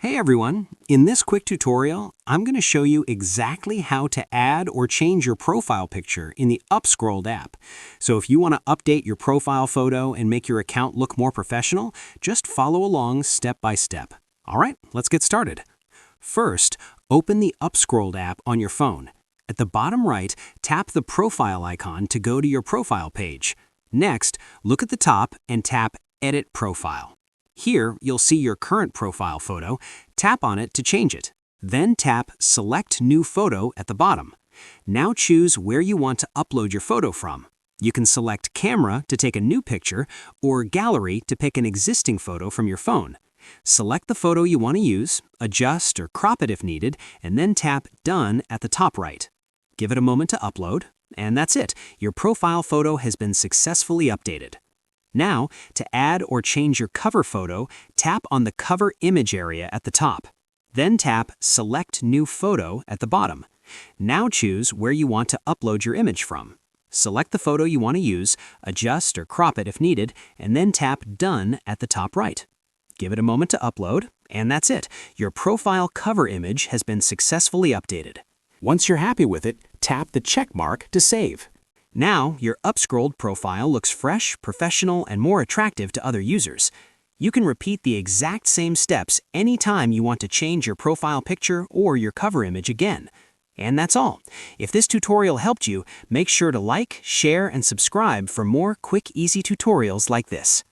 Hey everyone, in this quick tutorial, I'm going to show you exactly how to add or change your profile picture in the Upscrolled app. So if you want to update your profile photo and make your account look more professional, just follow along step by step. All right, let's get started. First, open the Upscrolled app on your phone. At the bottom right, tap the profile icon to go to your profile page. Next, look at the top and tap Edit Profile. Here, you'll see your current profile photo. Tap on it to change it. Then tap Select New Photo at the bottom. Now choose where you want to upload your photo from. You can select Camera to take a new picture or Gallery to pick an existing photo from your phone. Select the photo you want to use, adjust or crop it if needed, and then tap Done at the top right. Give it a moment to upload, and that's it. Your profile photo has been successfully updated. Now, to add or change your cover photo, tap on the cover image area at the top. Then tap Select New Photo at the bottom. Now choose where you want to upload your image from. Select the photo you want to use, adjust or crop it if needed, and then tap Done at the top right. Give it a moment to upload, and that's it. Your profile cover image has been successfully updated. Once you're happy with it, tap the check mark to save. Now, your Upscrolled profile looks fresh, professional, and more attractive to other users. You can repeat the exact same steps anytime you want to change your profile picture or your cover image again. And that's all. If this tutorial helped you, make sure to like, share, and subscribe for more quick, easy tutorials like this.